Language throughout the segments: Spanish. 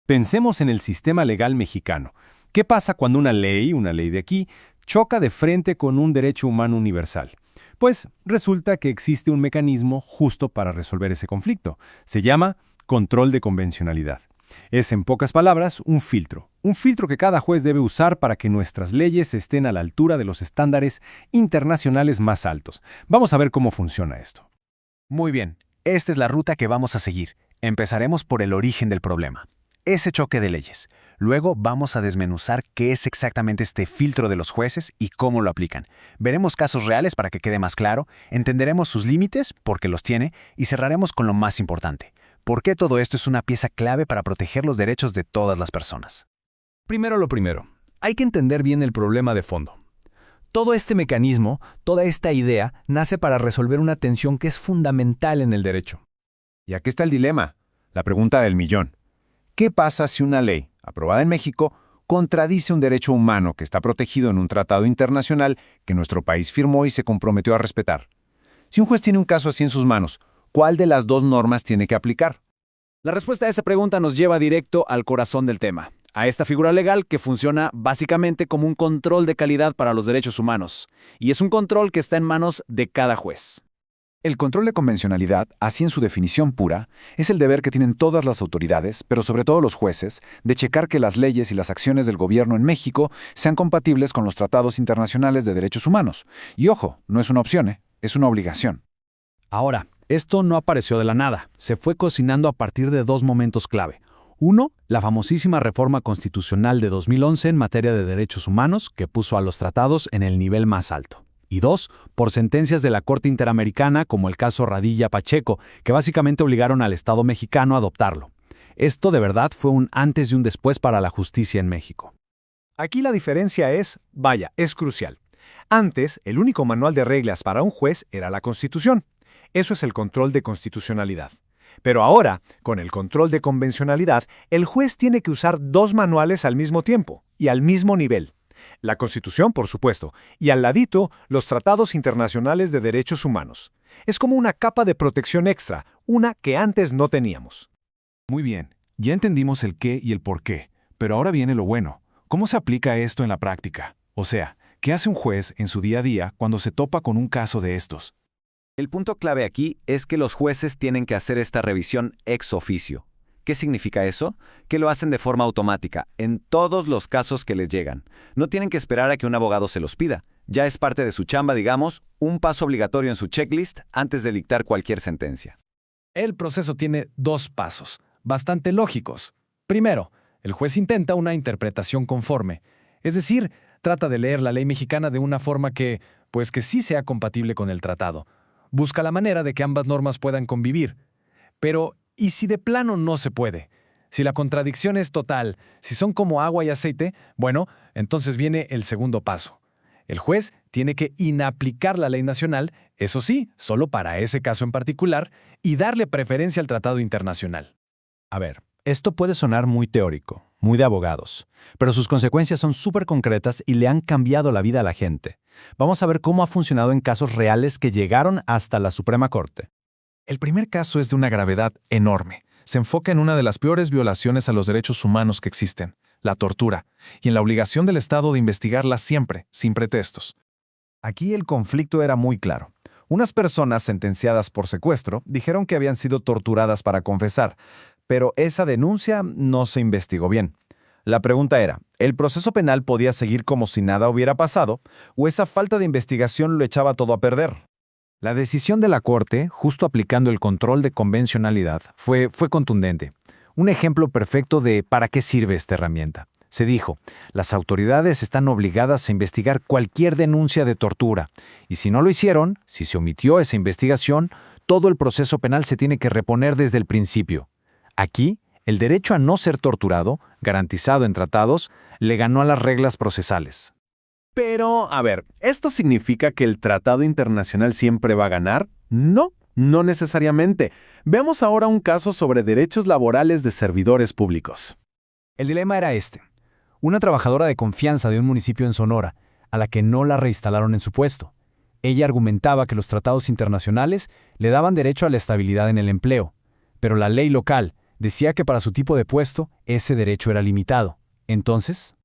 Pensemos en el sistema legal mexicano. ¿Qué pasa cuando una ley de aquí, choca de frente con un derecho humano universal? Pues resulta que existe un mecanismo justo para resolver ese conflicto. Se llama control de convencionalidad. Es, en pocas palabras, un filtro que cada juez debe usar para que nuestras leyes estén a la altura de los estándares internacionales más altos. Vamos a ver cómo funciona esto. Muy bien, esta es la ruta que vamos a seguir. Empezaremos por el origen del problema, ese choque de leyes. Luego vamos a desmenuzar qué es exactamente este filtro de los jueces y cómo lo aplican. Veremos casos reales para que quede más claro, entenderemos sus límites, porque los tiene, y cerraremos con lo más importante. ¿Por qué todo esto es una pieza clave para proteger los derechos de todas las personas? Primero lo primero, hay que entender bien el problema de fondo. Todo este mecanismo, toda esta idea, nace para resolver una tensión que es fundamental en el derecho. Y aquí está el dilema, la pregunta del millón. ¿Qué pasa si una ley, aprobada en México, contradice un derecho humano que está protegido en un tratado internacional que nuestro país firmó y se comprometió a respetar? Si un juez tiene un caso así en sus manos, ¿cuál de las dos normas tiene que aplicar? La respuesta a esa pregunta nos lleva directo al corazón del tema, a esta figura legal que funciona básicamente como un control de calidad para los derechos humanos, y es un control que está en manos de cada juez. El control de convencionalidad, así en su definición pura, es el deber que tienen todas las autoridades, pero sobre todo los jueces, de checar que las leyes y las acciones del gobierno en México sean compatibles con los tratados internacionales de derechos humanos. Y ojo, no es una opción, es una obligación. Ahora, esto no apareció de la nada, se fue cocinando a partir de dos momentos clave. Uno, la famosísima reforma constitucional de 2011 en materia de derechos humanos, que puso a los tratados en el nivel más alto. Y dos, por sentencias de la Corte Interamericana como el caso Radilla-Pacheco, que básicamente obligaron al Estado mexicano a adoptarlo. Esto de verdad fue un antes y un después para la justicia en México. Aquí la diferencia es crucial. Antes, el único manual de reglas para un juez era la Constitución. Eso es el control de constitucionalidad. Pero ahora, con el control de convencionalidad, el juez tiene que usar dos manuales al mismo tiempo y al mismo nivel. La Constitución, por supuesto, y al ladito, los tratados internacionales de derechos humanos. Es como una capa de protección extra, una que antes no teníamos. Muy bien, ya entendimos el qué y el por qué, pero ahora viene lo bueno. ¿Cómo se aplica esto en la práctica? O sea, ¿qué hace un juez en su día a día cuando se topa con un caso de estos? El punto clave aquí es que los jueces tienen que hacer esta revisión ex officio. ¿Qué significa eso? Que lo hacen de forma automática, en todos los casos que les llegan. No tienen que esperar a que un abogado se los pida. Ya es parte de su chamba, digamos, un paso obligatorio en su checklist antes de dictar cualquier sentencia. El proceso tiene dos pasos, bastante lógicos. Primero, el juez intenta una interpretación conforme, es decir, trata de leer la ley mexicana de una forma que sí sea compatible con el tratado. Busca la manera de que ambas normas puedan convivir. Pero, ¿y si de plano no se puede? Si la contradicción es total, si son como agua y aceite, bueno, entonces viene el segundo paso. El juez tiene que inaplicar la ley nacional, eso sí, solo para ese caso en particular, y darle preferencia al tratado internacional. A ver, esto puede sonar muy teórico, muy de abogados, pero sus consecuencias son súper concretas y le han cambiado la vida a la gente. Vamos a ver cómo ha funcionado en casos reales que llegaron hasta la Suprema Corte. El primer caso es de una gravedad enorme. Se enfoca en una de las peores violaciones a los derechos humanos que existen, la tortura, y en la obligación del Estado de investigarla siempre, sin pretextos. Aquí el conflicto era muy claro. Unas personas sentenciadas por secuestro dijeron que habían sido torturadas para confesar, pero esa denuncia no se investigó bien. La pregunta era, ¿el proceso penal podía seguir como si nada hubiera pasado, o esa falta de investigación lo echaba todo a perder? La decisión de la Corte, justo aplicando el control de convencionalidad, fue contundente. Un ejemplo perfecto de ¿para qué sirve esta herramienta? Se dijo, las autoridades están obligadas a investigar cualquier denuncia de tortura, y si no lo hicieron, si se omitió esa investigación, todo el proceso penal se tiene que reponer desde el principio. Aquí, el derecho a no ser torturado, garantizado en tratados, le ganó a las reglas procesales. Pero, a ver, ¿esto significa que el tratado internacional siempre va a ganar? No, no necesariamente. Veamos ahora un caso sobre derechos laborales de servidores públicos. El dilema era este. Una trabajadora de confianza de un municipio en Sonora, a la que no la reinstalaron en su puesto. Ella argumentaba que los tratados internacionales le daban derecho a la estabilidad en el empleo, pero la ley local, Decía que para su tipo de puesto, ese derecho era limitado. Entonces,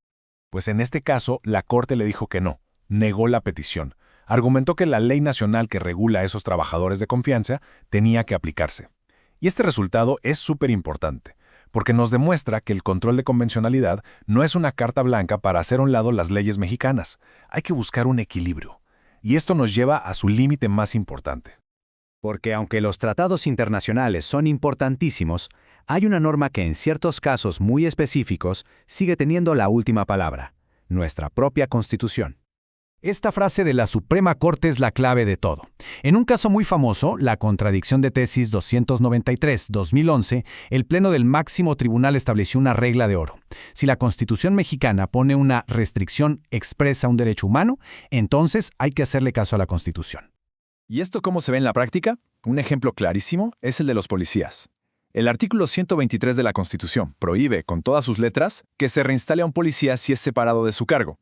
Pues en este caso, la Corte le dijo que no, negó la petición. Argumentó que la ley nacional que regula a esos trabajadores de confianza tenía que aplicarse. Y este resultado es súper importante, porque nos demuestra que el control de convencionalidad no es una carta blanca para hacer a un lado las leyes mexicanas. Hay que buscar un equilibrio. Y esto nos lleva a su límite más importante. Porque aunque los tratados internacionales son importantísimos, hay una norma que en ciertos casos muy específicos sigue teniendo la última palabra: nuestra propia Constitución. Esta frase de la Suprema Corte es la clave de todo. En un caso muy famoso, la contradicción de tesis 293-2011, el Pleno del Máximo Tribunal estableció una regla de oro. Si la Constitución mexicana pone una restricción expresa a un derecho humano, entonces hay que hacerle caso a la Constitución. ¿Y esto cómo se ve en la práctica? Un ejemplo clarísimo es el de los policías. El artículo 123 de la Constitución prohíbe, con todas sus letras, que se reinstale a un policía si es separado de su cargo.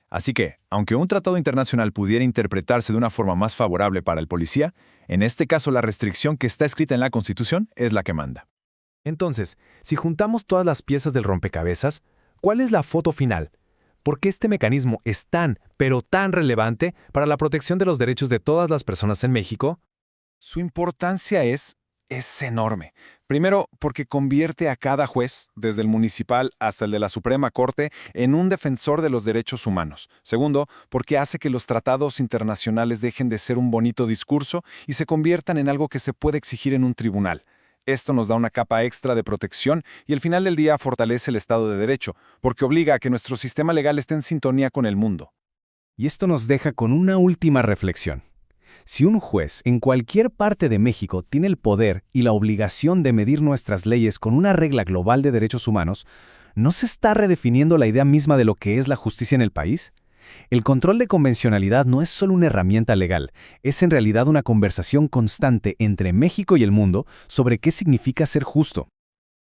Así que, aunque un tratado internacional pudiera interpretarse de una forma más favorable para el policía, en este caso la restricción que está escrita en la Constitución es la que manda. Entonces, si juntamos todas las piezas del rompecabezas, ¿cuál es la foto final? ¿Por qué este mecanismo es tan, pero tan relevante para la protección de los derechos de todas las personas en México? Su importancia es enorme. Primero, porque convierte a cada juez, desde el municipal hasta el de la Suprema Corte, en un defensor de los derechos humanos. Segundo, porque hace que los tratados internacionales dejen de ser un bonito discurso y se conviertan en algo que se puede exigir en un tribunal. Esto nos da una capa extra de protección y al final del día fortalece el Estado de Derecho, porque obliga a que nuestro sistema legal esté en sintonía con el mundo. Y esto nos deja con una última reflexión. Si un juez en cualquier parte de México tiene el poder y la obligación de medir nuestras leyes con una regla global de derechos humanos, ¿no se está redefiniendo la idea misma de lo que es la justicia en el país? El control de convencionalidad no es solo una herramienta legal, es en realidad una conversación constante entre México y el mundo sobre qué significa ser justo.